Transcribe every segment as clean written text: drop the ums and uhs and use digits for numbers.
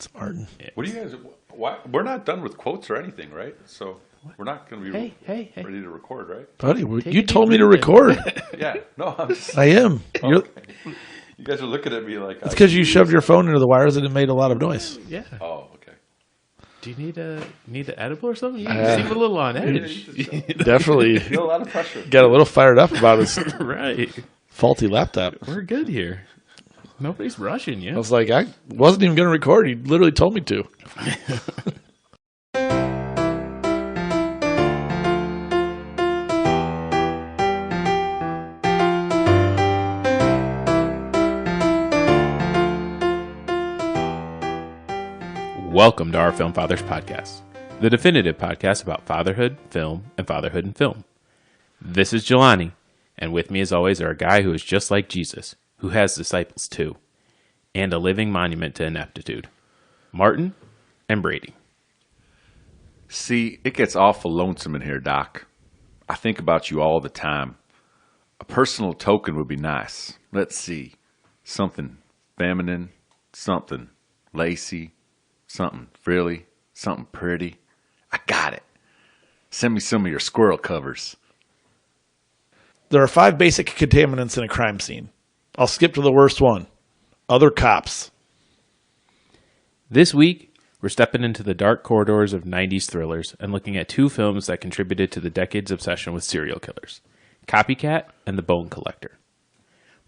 It's Martin. What do you guys? Why, we're not done with quotes or anything, right? So we're not going to be Hey. ready to record, right? Buddy, Take you a told deep me to breath in. record. Yeah. No, I'm just. I am. Okay. You guys are looking at me like. It's because you shoved your phone into the wires and it made a lot of noise. Yeah. Oh, okay. Do you need an edible or something? You seem a little on edge. Definitely Feel a lot of pressure. got a little fired up about his Right. faulty laptop. We're good here. Nobody's rushing I you. was like, I wasn't even going to record. He literally told me to. Welcome to our Film Fathers podcast, the definitive podcast about fatherhood, film, and fatherhood in film. This is Jelani, and with me as always are a guy who is just like Jesus, who has disciples too, and a living monument to ineptitude, Martin and Brady. See, it gets awful lonesome in here, Doc. I think about you all the time. A personal token would be nice. Let's see. Something feminine, something lacy, something frilly, something pretty. I got it. Send me some of your squirrel covers. There are 5 basic contaminants in a crime scene. I'll skip to the worst one. Other cops. This week, we're stepping into the dark corridors of 90s thrillers and looking at 2 films that contributed to the decade's obsession with serial killers, Copycat and The Bone Collector.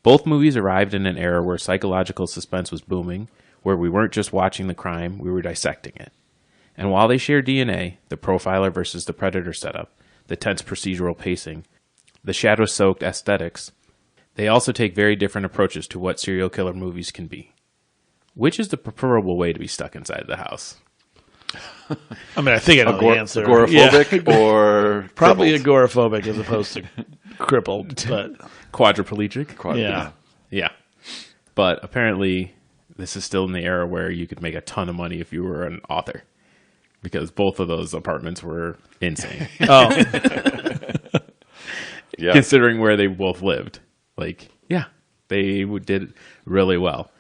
Both movies arrived in an era where psychological suspense was booming, where we weren't just watching the crime, we were dissecting it. And while they share DNA, the profiler versus the predator setup, the tense procedural pacing, the shadow-soaked aesthetics, they also take very different approaches to what serial killer movies can be. Which is the preferable way to be stuck inside the house? I mean, I think I know the answer. Agoraphobic or Probably crippled? agoraphobic as opposed to crippled. But Quadriplegic? yeah. Yeah. But apparently, this is still in the era where you could make a ton of money if you were an author. Because both of those apartments were insane. Oh, Yeah. Considering where they both lived. Like, yeah, they did really well.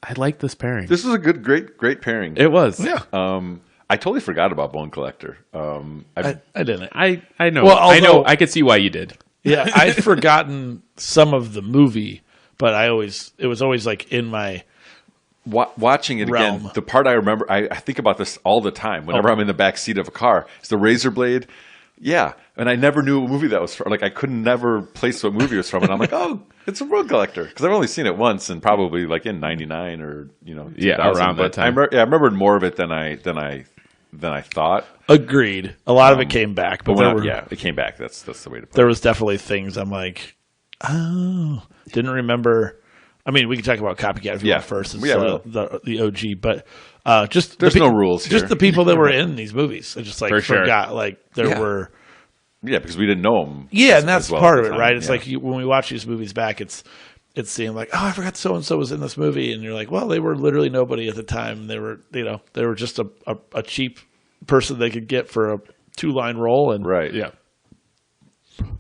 I like this pairing. This was a great pairing. It was. yeah. I totally forgot about Bone Collector. I didn't. I know. Well, I know. although- I could see why you did. Yeah, I'd forgotten some of the movie, but it was always like in my Watching it realm. again, the part I remember, I think about this all the time. Whenever I'm in the back seat of a car, it's the razor blade. Yeah, and I never knew what movie that was from. Like I couldn't never place what movie it was from, and I'm like, oh, it's a Bone Collector because I've only seen it once, and probably like in '99 or 2000. Yeah, around that But time. I remembered more of it than I thought. agreed. A lot of it came back, but It came back. That's the way to put there it. was definitely things I'm like, oh, didn't remember. I mean, we can talk about Copycat if you Yeah. want first. It's Yeah, we will. the OG, but just There's no rules Just here. the people that were in these movies. I just like For sure. forgot like there Yeah. were. Yeah, because we didn't know them. Yeah, and that's part of it, right? It's Yeah. like when we watch these movies back, it's seeing like, oh, I forgot so and so was in this movie, and you're like, well, they were literally nobody at the time. They were, they were just a cheap person they could get for a 2-line role, and Right. Yeah.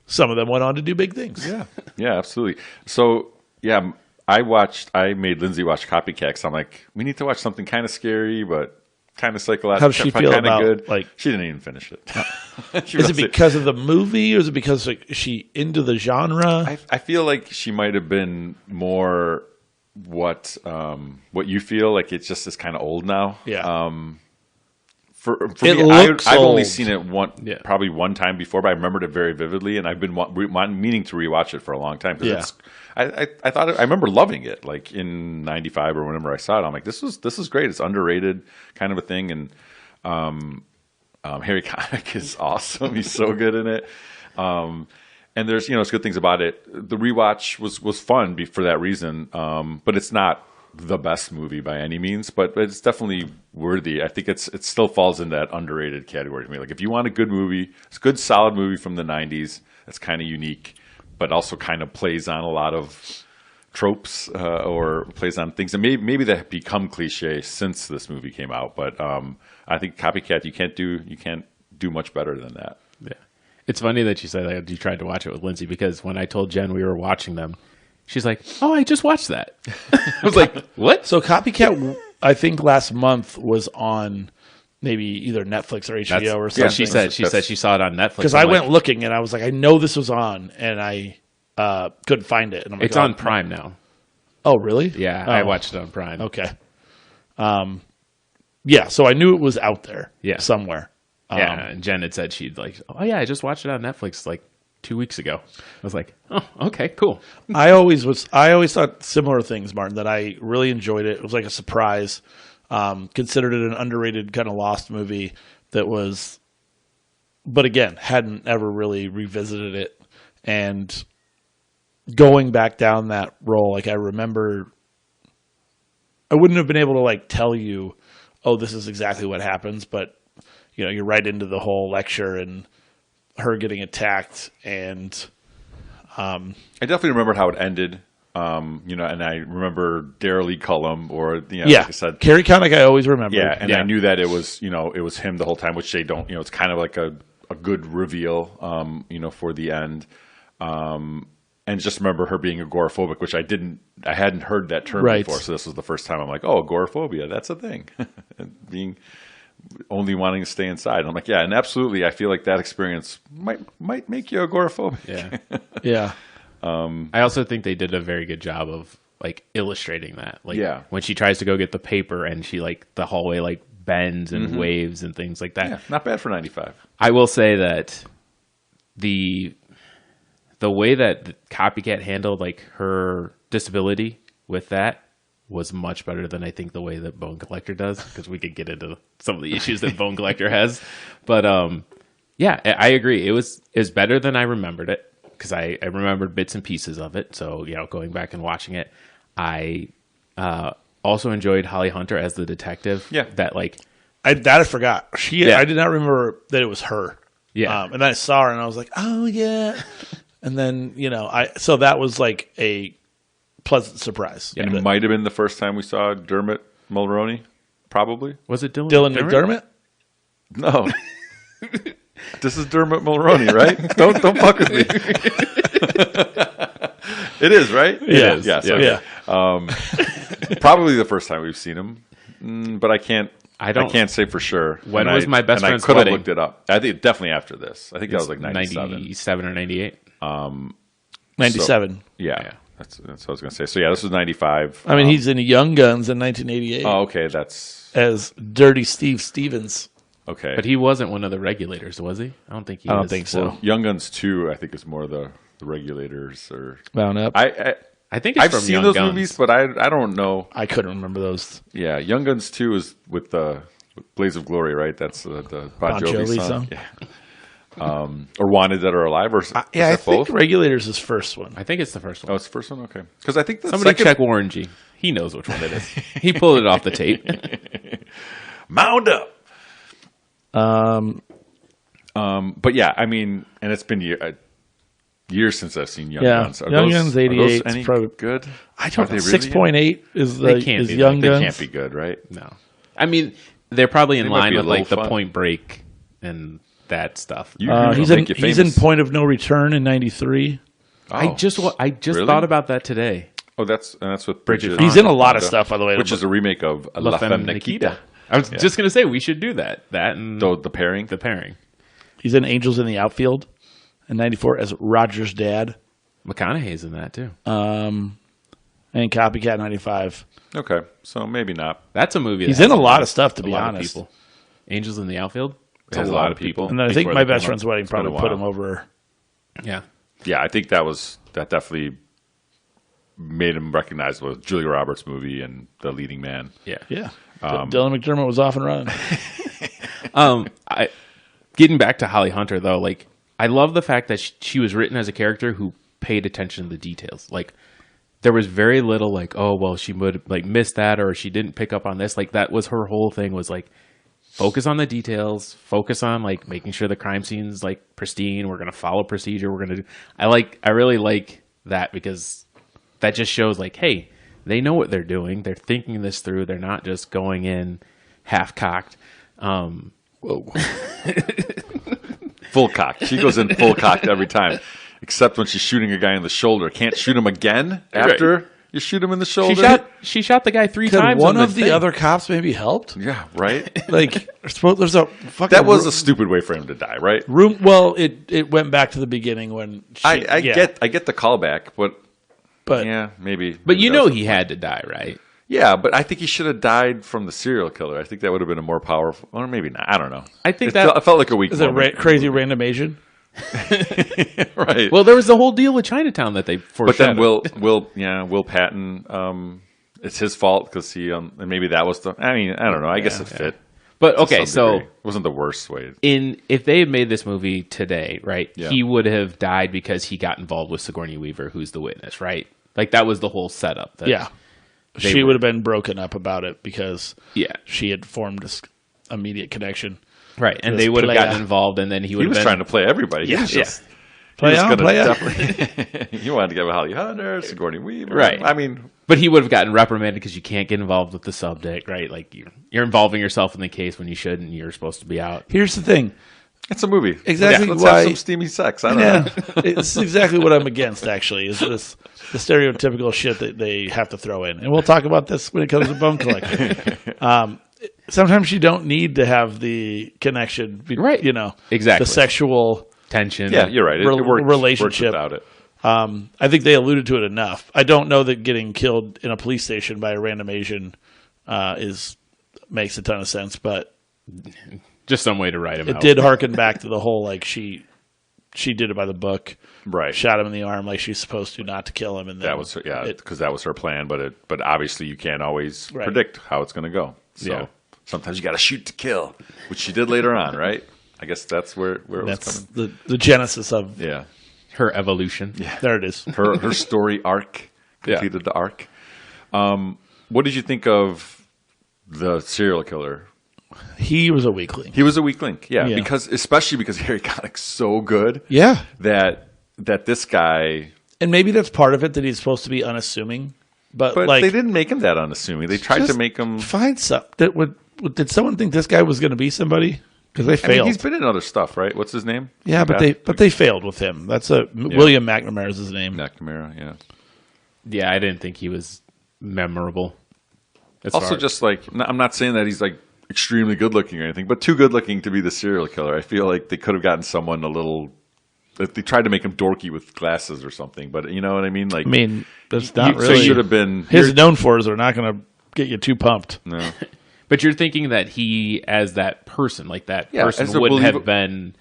some of them went on to do big things. Yeah, yeah, absolutely. So, yeah, I made Lindsay watch Copycat because I'm like, we need to watch something kind of scary, but kind of psychological. How does she feel kinda about, good. like- she didn't even finish it. She Is it was- because of the movie, or is it because like, is she into the genre? I feel like she might have been more what you feel like. It's just is kind of old now. Yeah. For It me, looks I've only old. seen it Yeah. probably one time before, but I remembered it very vividly, and I've been meaning to rewatch it for a long time. 'Cause Yeah. I thought I remember loving it, like in '95 or whenever I saw it. I'm like, this is great. It's underrated, kind of a thing. And Harry Connick is awesome. He's so good in it. And there's it's good things about it. The rewatch was fun for that reason, but it's not the best movie by any means, but it's definitely worthy. I think it still falls in that underrated category to me. Like if you want a good movie, it's a good solid movie from the '90s that's kind of unique, but also kind of plays on a lot of tropes or plays on things that maybe that have become cliche since this movie came out. But I think Copycat, you can't do much better than that. Yeah. It's funny that you said that you tried to watch it with Lindsay because when I told Jen we were watching them, She's like, "Oh, I just watched that." I was like, "What?" So Copycat, I think last month was on maybe either Netflix or HBO or something. She said she saw it on Netflix. Because I went looking and I was like, I know this was on, and I couldn't find it. And I'm like, It's on Prime now. Oh, really? Yeah, Oh, I watched it on Prime. Okay. Yeah, so I knew it was out there somewhere. Yeah, and Jen had said she'd like, "Oh yeah, I just watched it on Netflix like 2 weeks ago." I was like, "Oh, okay, cool." I always thought similar things, Martin, that I really enjoyed it. It was like a surprise. Considered it an underrated kind of lost movie that was, but again, hadn't ever really revisited it. And going back down that role, like I remember, I wouldn't have been able to like tell you, oh, this is exactly what happens, but you know, you're right into the whole lecture and her getting attacked, and I definitely remember how it ended. You know, and I remember Darryl Lee Cullum, or like I said, Carrie Connick. I always remember. Yeah, and I knew that it was it was him the whole time, which they don't. You know, it's kind of like a good reveal. For the end. And just remember her being agoraphobic, which I hadn't heard that term before. So this was the first time I'm like, oh, agoraphobia, that's a thing. Being only wanting to stay inside. I'm like, yeah, and absolutely, I feel like that experience might make you agoraphobic. Yeah, yeah. I also think they did a very good job of like illustrating that. Like when she tries to go get the paper and she like the hallway like bends and waves and things like that. Yeah, not bad for 95. I will say that the way that the Copycat handled like her disability with that was much better than I think the way that Bone Collector does, because we could get into some of the issues that Bone Collector has. But yeah, I agree. It was better than I remembered it, because I remembered bits and pieces of it. So going back and watching it, I also enjoyed Holly Hunter as the detective. Yeah, that like I forgot. I did not remember that it was her. Yeah, and then I saw her and I was like, oh yeah. And then, so that was like a pleasant surprise. Yeah, it might have been the first time we saw Dermot Mulroney, probably. Was it Dylan McDermott? No. This is Dermot Mulroney, right? Don't fuck with me. It is, right? It is. Yes, okay. Probably the first time we've seen him, but I can't say for sure. When was my best friend's wedding? I could have wedding? looked it up. I think definitely after this. I think that was like 97. 97 or 98. 97. So, yeah. That's what I was going to say. So, yeah, this was 95. I mean, he's in Young Guns in 1988. Oh, okay. That's as Dirty Steve Stevens. Okay. But he wasn't one of the regulators, was he? I don't think he I don't think so. Well, Young Guns 2, I think, is more the regulators. Or Bound Up. I think it's I've from seen Young those Guns. movies, but I don't know. I couldn't remember those. Yeah, Young Guns 2 is with the Blaze of Glory, right? That's the Bon Jovi song. Yeah. Or Wanted Dead or Alive, or I think Regulators is first one. I think it's the first one. Oh, it's the first one? Okay. Because I think somebody check Warren G. He knows which one it is. He pulled it off the tape. Mound up. But yeah, I mean, and it's been years since I've seen Young Guns. Young Guns 88 any is probably good. I don't know. Really 6.8 is They can't is be Young Guns. They can't be good, right? No. I mean, they're probably in They might line be a with like the little fun. Point Break and that stuff. He's in Point of No Return in 93. Oh, I just really? thought about that today. Oh, that's with Bridget. He's in a lot of stuff, by the way. Which is a remake of La Femme Nikita. I was just gonna say we should do that. That and The pairing. the pairing. He's in Angels in the Outfield in 94 as Roger's dad. McConaughey's in that too. And Copycat 95. Okay, so maybe not. That's a movie. He's that in a has lot of stuff, to a be lot of honest. people. Angels in the Outfield. It has a lot of people. And then I think Before My they Best come Friend's Wedding been a probably put while. him over. Yeah. Yeah, I think that definitely made him recognizable. Julia Roberts movie and The Leading Man. Yeah. Yeah. Dylan McDermott was off and running. Getting back to Holly Hunter though, like I love the fact that she was written as a character who paid attention to the details. Like there was very little like, oh well, she would like miss that or she didn't pick up on this. Like that was her whole thing, was like focus on the details, focus on like making sure the crime scene's like pristine. We're gonna follow procedure. We're gonna do. I really like that, because that just shows like, hey, they know what they're doing. They're thinking this through. They're not just going in half cocked. Whoa. Full cocked. She goes in full cocked every time. except when she's shooting a guy in the shoulder. Can't shoot him again after you shoot him in the shoulder. She shot the guy 3 Could times. one on of the thing. other cops maybe helped? Yeah, right. Like, there's a fucking That was a stupid way for him to die, right? room. Well, it went back to the beginning when I get the callback, but yeah, maybe. But you know that's- he had to die, right? Yeah, but I think he should have died from the serial killer. I think that would have been a more powerful, or maybe not. I don't know. I think it felt like a weak is it moment. crazy random Asian? Right. Well, there was the whole deal with Chinatown that they but foreshadowed. then Will Patton, it's his fault because he, and maybe that was the. I mean, I don't know. I guess it fit. But to okay, some so degree. It wasn't the worst way. if they had made this movie today, right, Yeah. he would have died because he got involved with Sigourney Weaver, who's the witness, right? Like that was the whole setup. That, Yeah, she would have been broken up about it because yeah, she had formed this immediate connection. right. And This they would have playa. gotten involved, and then he would He have was been trying to play everybody. He Yeah, was yeah. just. Play he was on, gonna play on. definitely- He wanted to get with Holly Hunter, Sigourney Weaver. Right. I mean, But he would have gotten reprimanded because you can't get involved with the subject, right? Like you're involving yourself in the case when you shouldn't. You're supposed to be out. Here's the thing. it's a movie. Exactly Let's why- have some steamy sex. I don't Yeah, know. it's exactly what I'm against. Actually, is the stereotypical shit that they have to throw in, and we'll talk about this when it comes to Bone Collector. Sometimes you don't need to have the connection, Right. You know, Exactly. the sexual. Tension. Yeah, you're right. It works Relationship. without it. I think they alluded to it enough. I don't know that getting killed in a police station by a random Asian makes a ton of sense, but Just some way to write him it out. did harken back to the whole like she did it by the book, Right. shot him in the arm like she's supposed to, not to kill him, and then That was her, it- because that was her plan. But obviously you can't always Right. predict how it's going to go. So Yeah. sometimes you got to shoot to kill, which she did later on, right? I guess that's where it was that's coming. the genesis of Yeah, Her evolution. Yeah. there it is. her story arc completed the arc. What did you think of the serial killer? He was a weakling. He was a weak link, yeah. Yeah. Especially because Harry Connick's so good Yeah, that this guy. and maybe that's part of it that he's supposed to be unassuming, but like they didn't make him that unassuming. They tried to just make him. find some. Did someone think this guy was going to be somebody? Because they I failed. mean, he's been in other stuff, right? What's his name? Yeah, but they failed with him. That's William McNamara is his name. McNamara, yeah. Yeah, I didn't think he was memorable. As Also, far- just like I'm not saying that he's like extremely good looking or anything, but too good looking to be the serial killer. I feel like they could have gotten someone a little. If they tried to make him dorky with glasses or something, but you know what I mean. Like, I mean, that's not so really should have been his known fours are not going to get you too pumped. No. But you're thinking that he, as that person, like that Yeah, person, as a wouldn't have believer- been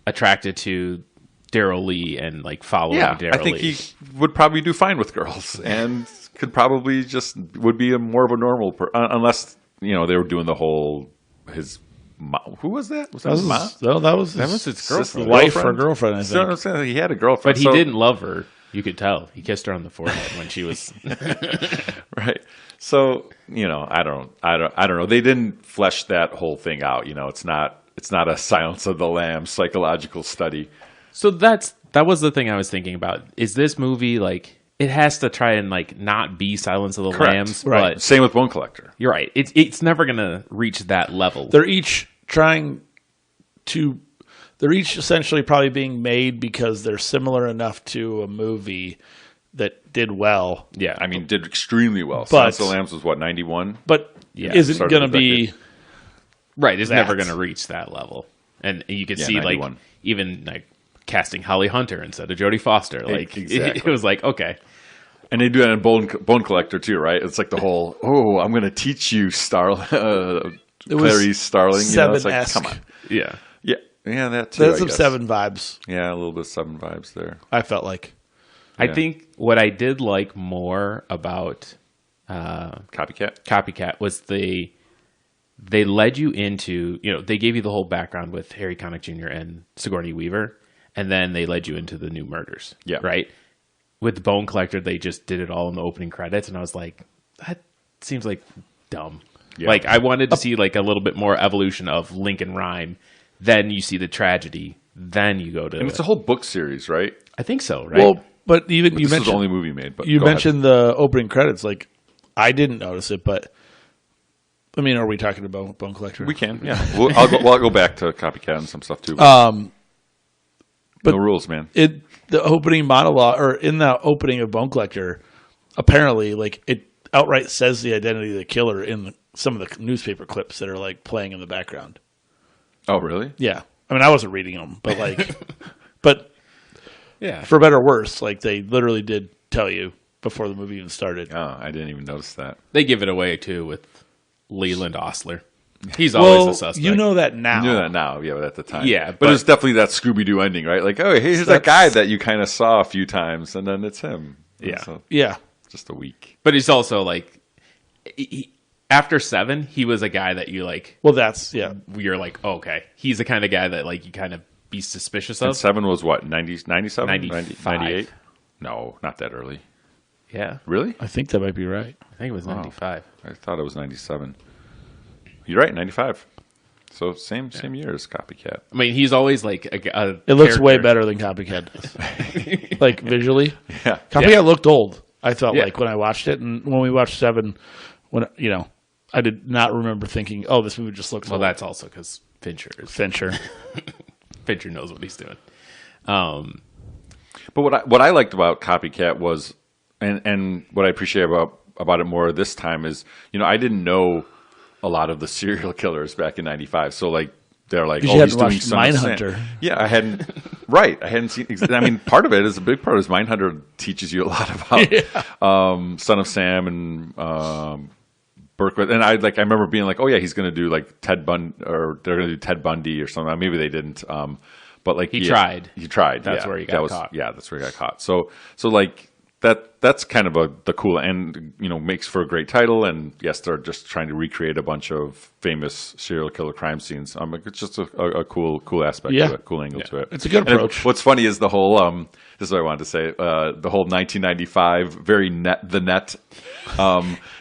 attracted to Daryl Lee and like following Yeah, Daryl I think Lee. he would probably do fine with girls and could probably just would be more of a normal unless they were doing the whole his. Who was that? Was that his mom? That was his girlfriend. wife or girlfriend. I So I'm think. saying he had a girlfriend, But he so- didn't love her. You could tell. He kissed her on the forehead when she was. right. So I don't know. They didn't flesh that whole thing out. It's not a Silence of the Lambs psychological study. So that was the thing I was thinking about. Is this movie like it has to try and like not be Silence of the Correct. Lambs, Right. but Same with Bone Collector. you're right. It's never gonna reach that level. They're each trying to. They're each essentially probably being made because they're similar enough to a movie that did well, Yeah, I mean, did extremely well. Silence of the Lambs was what, 91? but Yeah, isn't started going to the be. right. It's never that. going to reach that level, and you could Yeah, see 91. like even like casting Holly Hunter instead of Jodie Foster. Like Exactly. it was like okay, And they do that in Bone Collector too, right? It's like the whole, I'm going to teach you, Clarice Starling. It's like, Seven-esque. come on. yeah. Yeah, that too. There's I some guess. Seven vibes. Yeah, a little bit of Seven vibes there. I felt like. I Yeah. think what I did like more about Copycat. Copycat was they led you into they gave you the whole background with Harry Connick Jr. and Sigourney Weaver, and then they led you into the new murders. Yeah. Right. With Bone Collector, they just did it all in the opening credits, and I was like, that seems like dumb. Yeah. Like I wanted to see like a little bit more evolution of Lincoln Rhyme. Then you see the tragedy. Then you go to. And it's a whole book series, right? I think so, right? Well, but even But you this was mentioned the only movie made. But you go ahead. mentioned the opening credits. Like, I didn't notice it, but I mean, are we talking about Bone Collector? We can, yeah. I'll go back to Copycat and some stuff too. no rules, man. The opening monologue, or in the opening of Bone Collector, apparently, like, it outright says the identity of the killer in some of the newspaper clips that are like playing in the background. Oh, really? Yeah, I mean, I wasn't reading them, but like, but Yeah. for better or worse, like they literally did tell you before the movie even started. Oh, I didn't even notice that. They give it away, too, with Leland Ostler. He's always a suspect. you know that now. You know that now, yeah, but at the time. Yeah, but but- it's definitely that Scooby-Doo ending, right? Like, oh, here's that guy that you kind of saw a few times, and then it's him. Yeah. So, Yeah, just a week. But he's also, like, after 7, he was a guy that you, like, well, that's you're like, oh, okay. He's the kind of guy that, like, you kind of be suspicious of. And 7 was what, 97? 95. 98? No, not that early. Yeah. Really? I think that might be right. I think it was 95. I thought it was 97. You're right, 95. So same year as Copycat. I mean, he's always, like, a It looks way character. better than Copycat does. Like visually, Yeah. Copycat looked old. I felt Yeah. like when I watched it, and when we watched 7, when I did not remember thinking, "Oh, this movie just looks Well, old." that's also because Fincher knows what he's doing. But what I liked about Copycat was, and what I appreciate about it more this time is, I didn't know a lot of the serial killers back in '95. So like they're like, you oh, hadn't he's doing watched Son of Sam. Mindhunter. Yeah, I hadn't. Right, I hadn't seen. I mean, part of it is a big part is Mindhunter teaches you a lot about Son of Sam and Berkowitz. And I remember being like, oh yeah, he's going to do like Ted Bundy, or they're going to do Ted Bundy or something. Maybe they didn't. But like He tried. He tried. That's yeah. where he got caught. Yeah, that's where he got caught. So like that's kind of the cool, and makes for a great title. And yes, they're just trying to recreate a bunch of famous serial killer crime scenes. It's just a cool aspect Yeah. to it, cool angle to it. It's a good And approach. what's funny is the whole this is what I wanted to say. The whole 1995 very the net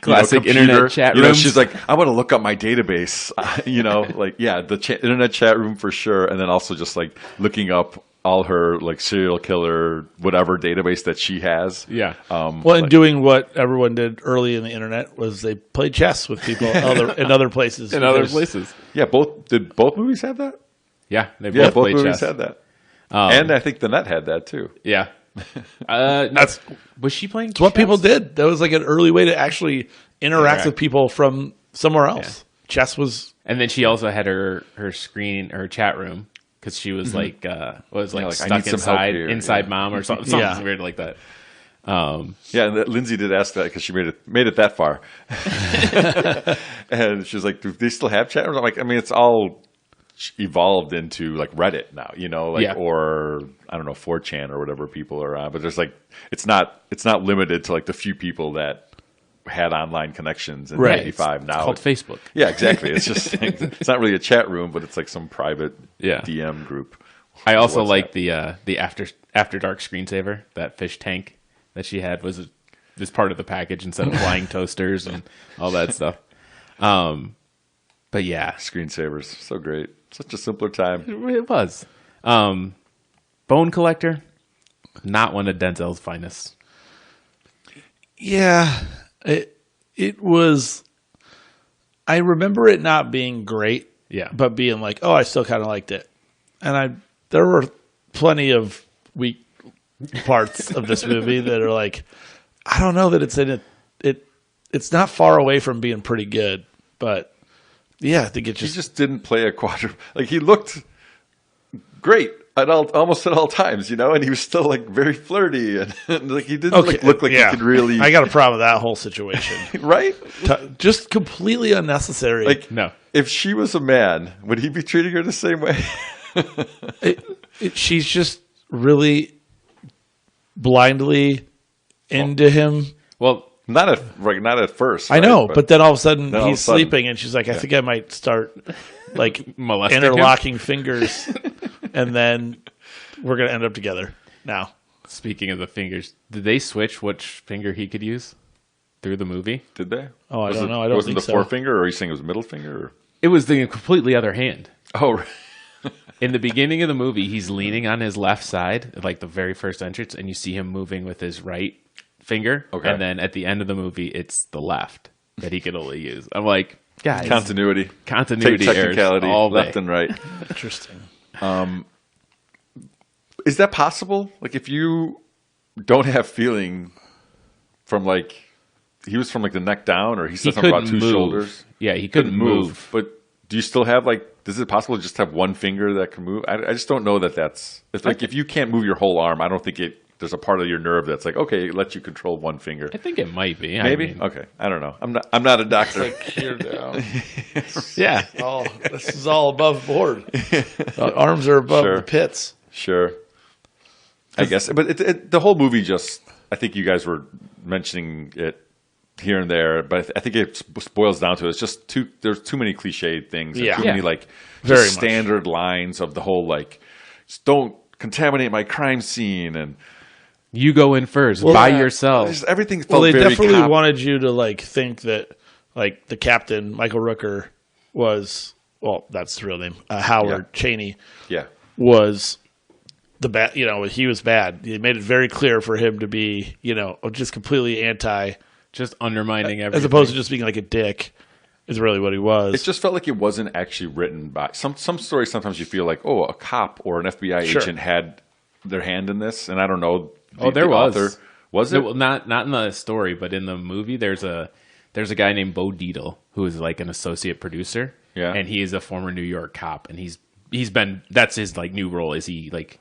Classic computer. internet chat rooms. She's like, I want to look up my database. The internet chat room for sure, and then also just like looking up all her like serial killer whatever database that she has. Yeah. Well, and doing what everyone did early in the internet was they played chess with people in other places. In other because- places. Yeah, did both movies have that? Yeah, they both Yeah, both played movies chess. had that. And I think the net had that too. Yeah. That's Was she playing? It's what people did. That was like an early way to actually interact with people from somewhere else. Chess was And then she also had her chat room because she was like like, I stuck need some help here. inside mom or something Yeah. weird like that. Yeah, and Lindsay did ask that because she made it that far, and she was like, "Do they still have chat rooms?" I'm like, I mean, it's all evolved into like Reddit now, Yeah. or I don't know, 4chan or whatever people are on. But there's like, it's not limited to like the few people that had online connections in Right. '95. It's Now called Facebook. yeah, exactly. It's just it's not really a chat room, but it's like some private Yeah. DM group. I also WhatsApp. like the after dark screensaver. That fish tank that she had was part of the package instead of flying toasters and all that stuff. But yeah, Screensavers, so great. Such a simpler time. it was. Bone Collector, not one of Denzel's finest. Yeah, it was. I remember it not being great, Yeah. but being like, oh, I still kind of liked it, and there were plenty of weak parts of this movie that are like, I don't know that it's in it. It's not far away from being pretty good, but yeah, I think it He just just didn't play a like he looked great almost at all times, and he was still like very flirty and like he didn't look like he could really. I got a problem with that whole situation. Right? Just completely unnecessary. Like No. if she was a man, would he be treating her the same way? She's just really blindly into him. Well, not at first. I right? know, but then all of a sudden Then all of he's a sudden- sleeping, and she's like, "I think I might start like Molesting him? interlocking fingers, and then we're gonna end up together." Now, speaking of the fingers, did they switch which finger he could use through the movie? did they? Oh, I don't know. I don't wasn't think the so. forefinger, or are you saying it was middle finger? Or? It was the completely other hand. Oh, right. In the beginning of the movie, he's leaning on his left side, like the very first entrance, and you see him moving with his right finger. Okay. And then at the end of the movie, it's the left that he could only use. I'm like, guys, Continuity continuity errors technicality, all day. left and right. Interesting. Is that possible? Like, if you don't have feeling from like, he was from like the neck down, or he said something about two shoulders. Yeah, he couldn't move. But do you still have like? Is it possible to just have one finger that can move? I just don't know that that's. It's like if you can't move your whole arm, I don't think it. There's a part of your nerve that's like, okay, it lets you control one finger. I think it might be. Maybe. I mean, Okay. I don't know. I'm not a doctor. Like here down. yeah. This is all above board. Arms are above Sure. the pits. Sure. I guess, but the whole movie just. I think you guys were mentioning it here and there, but I think it boils down to it's just too. There's too many cliched things. And Yeah. too many Yeah. like Very just much. standard lines of the whole like, just don't contaminate my crime scene and. You go in first by yourself. Just everything felt Well, they very definitely cop- wanted you to like think that like the captain Michael Rooker was that's the real name Howard Chaney Yeah. was the bad. He was bad. He made it very clear for him to be just completely anti, Just undermining everything. as opposed to just being like a dick. Is really what he was. It just felt like it wasn't actually written by some stories. Sometimes you feel like, oh, a cop or an FBI agent had their hand in this, and I don't know. There was. author. Was it? Well, not in the story, but in the movie, there's a guy named Bo Dietl who is like an associate producer. Yeah. And he is a former New York cop, and he's been that's his like new role. Is he like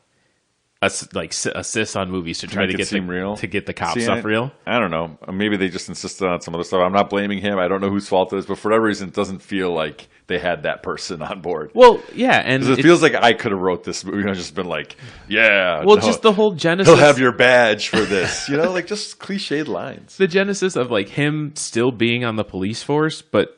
assists on movies to try make to it get seem real? to get the cop See, stuff real? I don't know. Maybe they just insisted on some other stuff. I'm not blaming him. I don't know whose fault it is, but for whatever reason, it doesn't feel like they had that person on board. Well, yeah, and 'Cause it feels like I could have wrote this movie and just been like, yeah. well, no, just the whole genesis. he'll have your badge for this. Like just cliched lines. the genesis of like him still being on the police force, but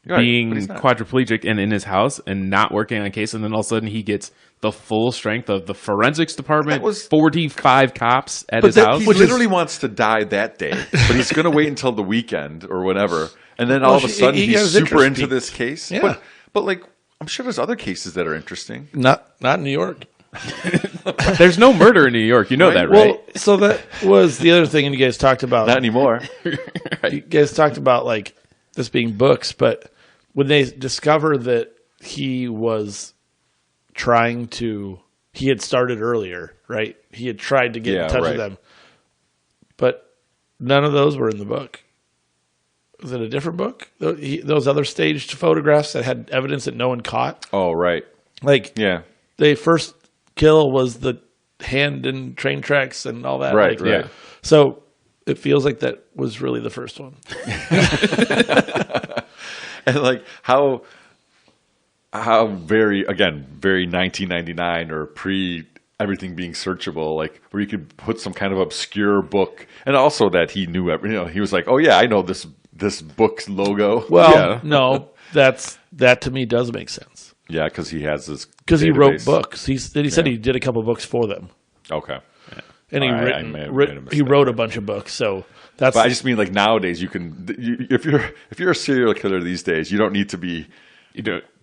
Right, being but he's not. quadriplegic and in his house and not working on a case, and then all of a sudden he gets the full strength of the forensics department, That was- 45 cops at his house. He literally wants to die that day, but he's going to wait until the weekend or whatever, and then all of a sudden he got he's his super interest into peaked. this case. Yeah. But like I'm sure there's other cases that are interesting. not in New York. There's no murder in New York. You know Right. that, right? Well, so that was the other thing, and you guys talked about. Not anymore. You guys talked about like this being books, but when they discover that he was he had started earlier, right? He had tried to get in touch with them, but none of those were in the book. Was it a different book? Those other staged photographs that had evidence that no one caught? Oh, right. Like, Yeah. the first kill was the hand in train tracks and all that. Right, Like, right. Yeah. So it feels like that was really the first one. And like how very 1999 or pre everything being searchable, like where you could put some kind of obscure book, and also that he knew he was like, oh yeah, I know this book's logo. Well, Yeah. no, that to me does make sense Yeah, because he has this because he wrote database. books. He said he did a couple books for them, Okay. and I may have made a he mistake. wrote a bunch of books. So that's But I just mean like nowadays if you're a serial killer these days, you don't need to be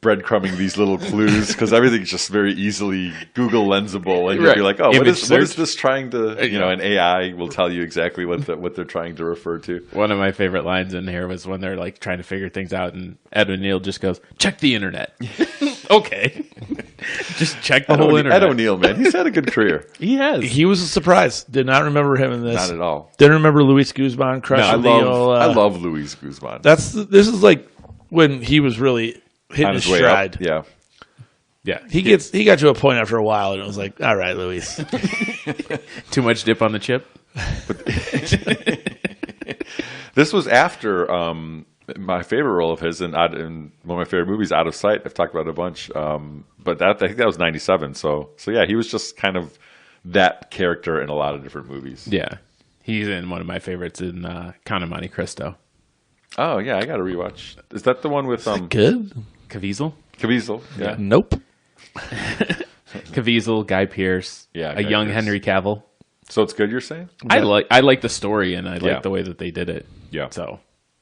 breadcrumbing these little clues because everything's just very easily Google lensable, and you'll be Right. like, oh, what Image is search. this trying to? And AI will tell you exactly what they're trying to refer to. One of my favorite lines in here was when they're like trying to figure things out, and Ed O'Neill just goes, "Check the internet." Okay, just check the whole internet. Ed O'Neill, man, he's had a good career. He has. he was a surprise. Did not remember him in this. Not at all. Didn't remember Luis Guzman No, crushing I love Luis Guzman. This is like when he was really hitting On his his way stride. up. Yeah. Yeah, He got to a point after a while, and it was like, all right, Luis. too much dip on the chip. This was after my favorite role of his in one of my favorite movies, Out of Sight. I've talked about it a bunch. But I think that was 97. So yeah, he was just kind of that character in a lot of different movies. Yeah, he's in one of my favorites in Count of Monte Cristo. Oh yeah, I got to rewatch. Is that the one with Good. Caviezel, Caviezel? Yeah. Nope. Caviezel, Guy Pearce, Yeah, a Guy young Pearce. Henry Cavill. So it's good, you're saying? I like the story, and I Yeah. like the way that they did it. Yeah. So,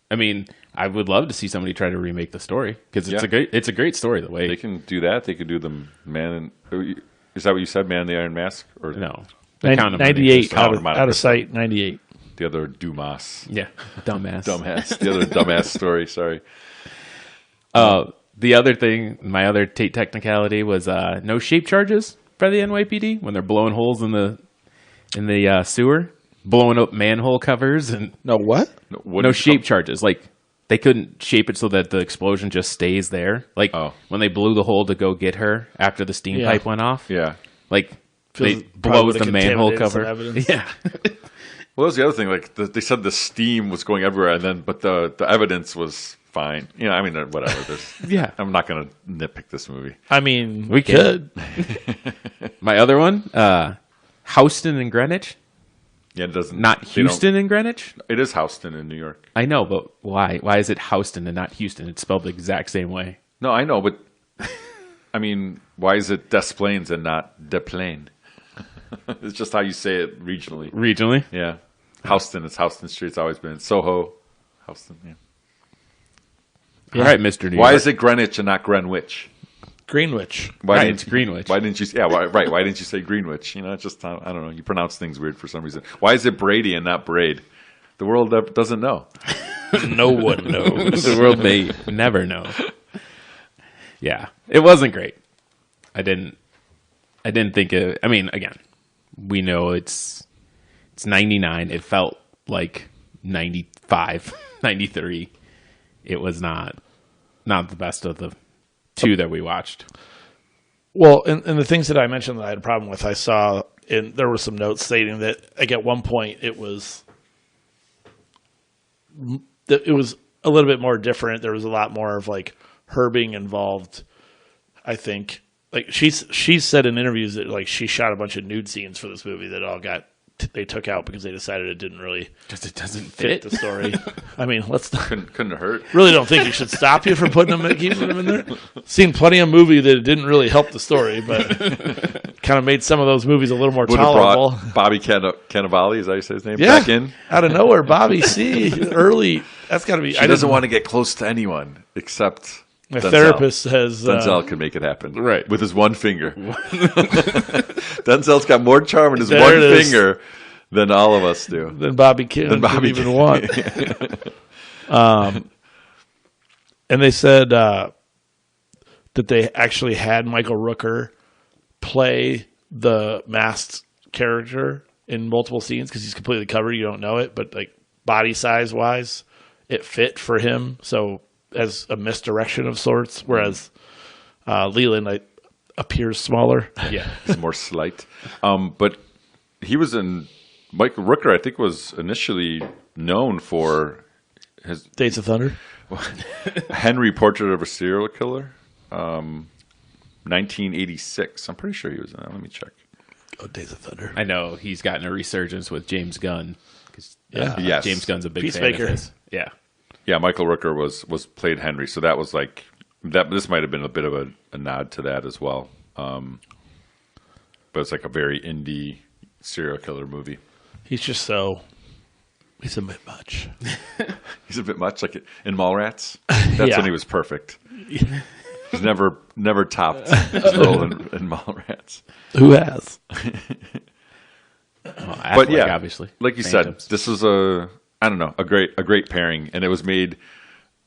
I mean, I would love to see somebody try to remake the story because it's Yeah. it's a great story. The way They can do that. They could do the Man in... Is that what you said, Man in the Iron Mask? Or no, the Count of Monte 98 Cristo. out of sight. 98. the other Dumas? Yeah, dumbass. Dumbass. The other dumbass story, sorry. The other thing, my other Tate technicality was no shape charges. by the NYPD when they're blowing holes in the sewer, blowing up manhole covers and No, what? no shape charges. Like they couldn't shape it so that the explosion just stays there. Like when they blew the hole to go get her after the steam pipe went off. Yeah. Like Feels they probably blows the would've manhole contaminated some cover. evidence. Yeah. Well, that was the other thing. Like they said, the steam was going everywhere, but the evidence was fine. You know, I mean, whatever. Yeah. I'm not going to nitpick this movie. I mean, We could. My other one, Houston and Greenwich. Yeah, it doesn't. Not they don't- Houston and Greenwich? It is Houston in New York. I know, but why? Why is it Houston and not Houston? It's spelled the exact same way. No, I know, but I mean, why is it Des Plaines and not Des Plaines? It's just how you say it regionally. Regionally? Yeah. Houston. It's Houston Street. It's always been Soho. Houston. Yeah. All right, Mr. New Why York. is it Greenwich and not Greenwich? Greenwich. Why Right, didn't it's Greenwich. Why didn't you? Yeah, right. Why didn't you say Greenwich? You know, it's just I don't know. You pronounce things weird for some reason. Why is it Brady and not Braid? The world doesn't know. No one knows. The world may never know. Yeah, it wasn't great. I didn't think it. I mean, again, we know it's 99. It felt like 95, 93. It was not the best of the two that we watched. Well, and the things that I mentioned that I had a problem with, I saw there were some notes stating that like at one point it was a little bit more different. There was a lot more of like her being involved. I think like she's said in interviews that like she shot a bunch of nude scenes for this movie that all they took out because they decided it didn't really Because it doesn't fit fit. the story. I mean, let's not. Couldn't hurt. Really don't think you should stop you from keeping them in there. Seen plenty of movie that didn't really help the story, but kind of made some of those movies a little more Would have tolerable. brought Bobby Cannavale, is that how you say his name? Yeah, Back in. out of nowhere, Bobby C. Early. That's got to be. She doesn't want to get close to anyone except My Denzel. therapist has. Denzel can make it happen. Right. With his one finger. Denzel's got more charm in his There one it is. finger than all of us do. Than Bobby Kim Than Bobby could even Kim. want. And they said that they actually had Michael Rooker play the masked character in multiple scenes because he's completely covered. You don't know it, but like body size wise, it fit for him. So as a misdirection of sorts, whereas Leland appears smaller. Yeah. He's more slight. But he was in Michael Rooker, I think, was initially known for his Days of Thunder. Henry Portrait of a Serial Killer, 1986. I'm pretty sure he was in that. Let me check. Oh, Days of Thunder. I know he's gotten a resurgence with James Gunn. 'Cause, Yes. James Gunn's a big Peacemaker. fan of his. Yeah. Yeah, Michael Rooker was played Henry, so that was like that. This might have been a bit of a nod to that as well. But it's like a very indie serial killer movie. He's a bit much. He's a bit much like in Mallrats. That's Yeah. when he was perfect. He's never topped his role in Mallrats. Who has? Well, But Affleck, yeah, obviously. like you Phantoms. said, this was a great pairing, and it was made.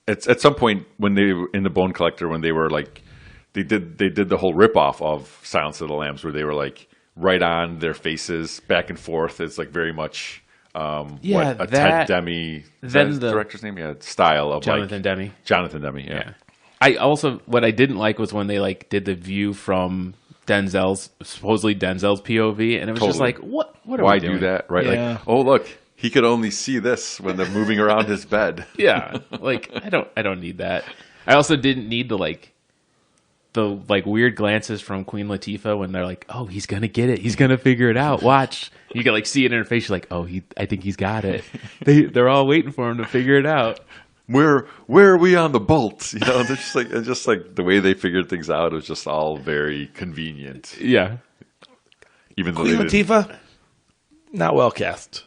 It's at some point when they in the Bone Collector when they were like they did the whole ripoff of Silence of the Lambs where they were like right on their faces back and forth. It's like very much Yeah, Ted that- Demme. Is then that his the- director's name? Yeah, style of Jonathan Demme. Jonathan Demme. Yeah. Yeah. I also what I didn't like was when they like did the view from supposedly Denzel's POV, and it was just Totally. like, what are Why we doing? do that? Right? Yeah. Like, oh look, he could only see this when they're moving around his bed. Yeah, like I don't need that. I also didn't need the weird glances from Queen Latifah when they're like, "Oh, he's gonna get it. He's gonna figure it out. Watch." You can like see it in her face. She's like, "Oh, I think he's got it." They're all waiting for him to figure it out. Where are we on the bolts? You know, they're just like the way they figured things out was just all very convenient. Yeah, Even though Queen they didn't. Latifah, not well cast.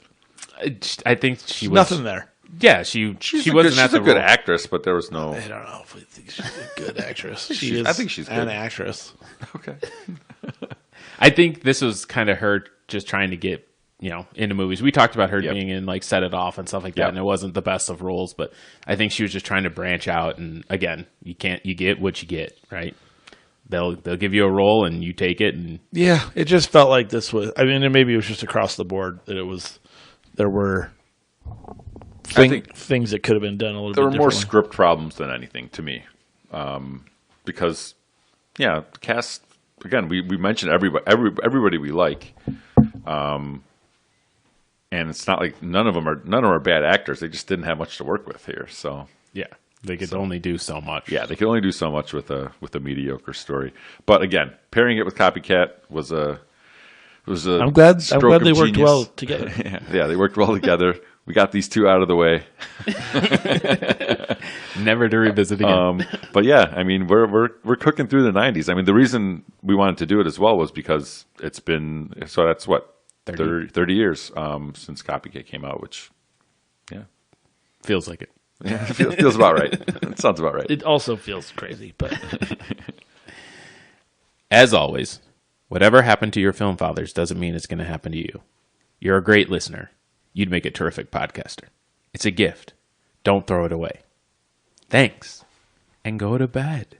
I think she was Nothing there. Yeah, she She's wasn't at a the good role. actress, but there was no. I don't know if we think she's a good actress. I think she's an good. actress. Okay. I think this was kind of her just trying to get into movies. We talked about her Yep. being in like Set It Off and stuff like that, Yep. and it wasn't the best of roles, but I think she was just trying to branch out. And again, you get what you get, right? They'll give you a role and you take it. And Yeah, it just felt like this was. I mean, and maybe it was just across the board that it was. There were things that could have been done a little bit. There were more differently. script problems than anything to me, because the cast again. We mentioned everybody we like, and it's not like none of them are bad actors. They just didn't have much to work with here. So yeah, they could only do so much. yeah, they could only do so much with a mediocre story. But again, pairing it with Copycat was a I'm glad stroke they of worked genius. well together. yeah, they worked well together. We got these two out of the way. Never to revisit again. But yeah, I mean, we're cooking through the 90s. I mean, the reason we wanted to do it as well was because it's been, so that's what, 30 years since Copycat came out, which, yeah, Feels like it. feels about right. It sounds about right. It also feels crazy, but As always, whatever happened to your film fathers doesn't mean it's going to happen to you. You're a great listener. You'd make a terrific podcaster. It's a gift. Don't throw it away. Thanks. And go to bed.